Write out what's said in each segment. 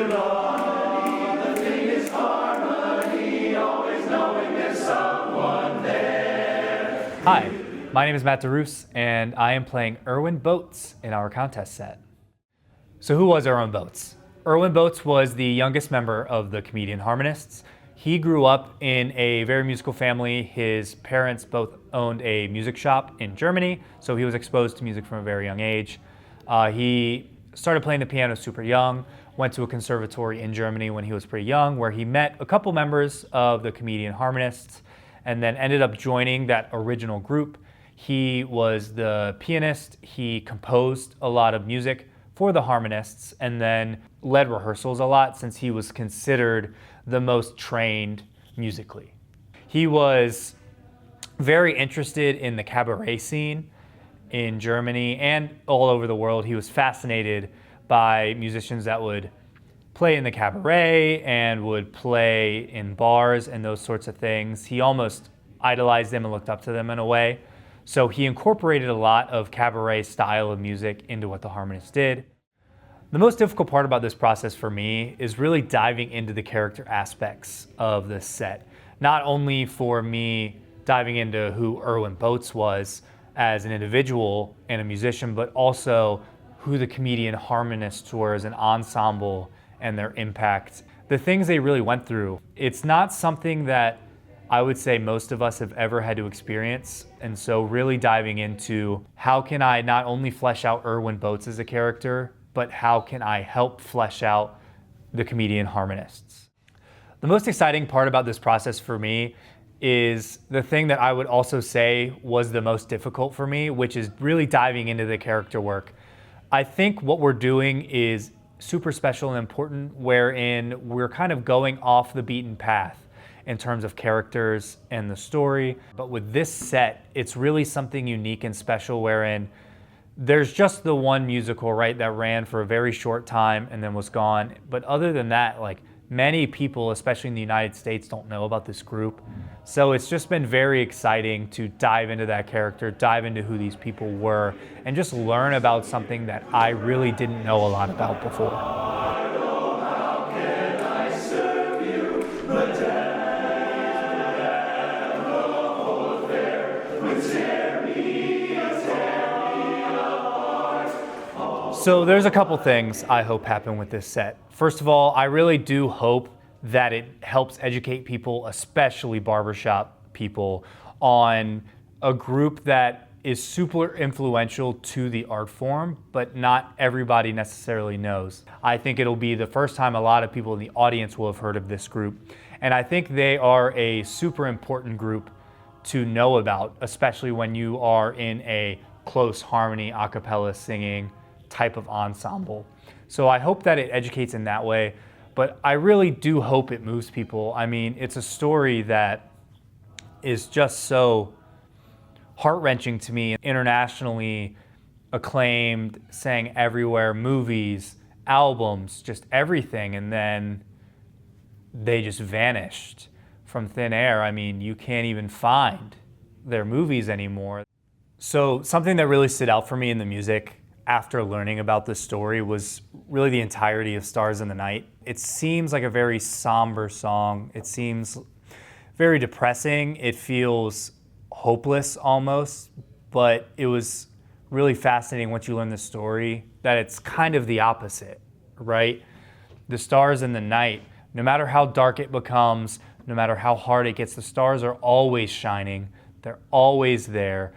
to love. The thing is harmony, always knowing there's someone there. Hi, my name is Matt Darouse, and I am playing Erwin Bootz in our contest set. So who was Erwin Bootz? Erwin Bootz was the youngest member of the Comedian Harmonists. He grew up in a very musical family. His parents both owned a music shop in Germany, so he was exposed to music from a very young age. He started playing the piano super young, went to a conservatory in Germany when he was pretty young, where he met a couple members of the Comedian Harmonists, and then ended up joining that original group. He was the pianist. He composed a lot of music for the Harmonists, and then led rehearsals a lot since he was considered the most trained musically. He was very interested in the cabaret scene in Germany and all over the world. He was fascinated by musicians that would play in the cabaret and would play in bars and those sorts of things. He almost idolized them and looked up to them in a way. So he incorporated a lot of cabaret style of music into what the Harmonists did. The most difficult part about this process for me is really diving into the character aspects of this set. Not only for me diving into who Erwin Bootz was as an individual and a musician, but also who the Comedian Harmonists were as an ensemble and their impact. The things they really went through. It's not something that I would say most of us have ever had to experience. And so really diving into how can I not only flesh out Erwin Bootz as a character, but how can I help flesh out the Comedian Harmonists? The most exciting part about this process for me is the thing that I would also say was the most difficult for me, which is really diving into the character work. I think what we're doing is super special and important, wherein we're kind of going off the beaten path in terms of characters and the story. But with this set, it's really something unique and special, wherein there's just the one musical, right, that ran for a very short time and then was gone. But other than that, like, many people, especially in the United States, don't know about this group. So it's just been very exciting to dive into that character, dive into who these people were, and just learn about something that I really didn't know a lot about before. So there's a couple things I hope happen with this set. First of all, I really do hope that it helps educate people, especially barbershop people, on a group that is super influential to the art form, but not everybody necessarily knows. I think it'll be the first time a lot of people in the audience will have heard of this group. And I think they are a super important group to know about, especially when you are in a close harmony, a cappella singing type of ensemble. So I hope that it educates in that way, but I really do hope it moves people. I mean, it's a story that is just so heart-wrenching to me. Internationally acclaimed, sang everywhere, movies, albums, just everything, and then they just vanished from thin air. I mean, you can't even find their movies anymore. So something that really stood out for me in the music after learning about this story was really the entirety of Stars in the Night. It seems like a very somber song. It seems very depressing. It feels hopeless almost, but it was really fascinating once you learn the story that it's kind of the opposite, right? The stars in the night, no matter how dark it becomes, no matter how hard it gets, the stars are always shining. They're always there,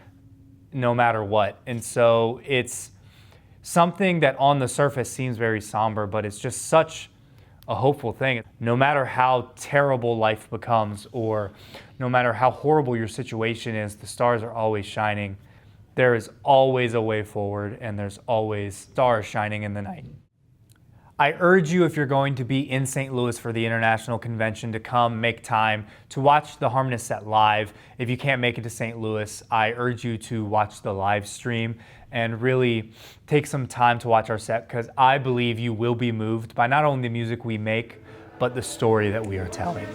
no matter what. And so it's something that on the surface seems very somber, but it's just such a hopeful thing. No matter how terrible life becomes, or no matter how horrible your situation is, the stars are always shining. There is always a way forward, and there's always stars shining in the night. I urge you, if you're going to be in St. Louis for the International Convention, to come make time to watch the Harmonist set live. If you can't make it to St. Louis, I urge you to watch the live stream and really take some time to watch our set, because I believe you will be moved by not only the music we make, but the story that we are telling.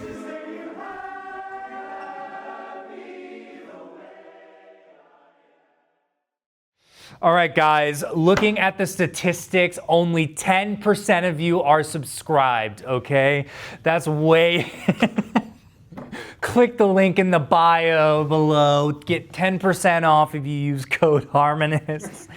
All right, guys, looking at the statistics, only 10% of you are subscribed, okay? That's way... Click the link in the bio below. Get 10% off if you use code Harmonists.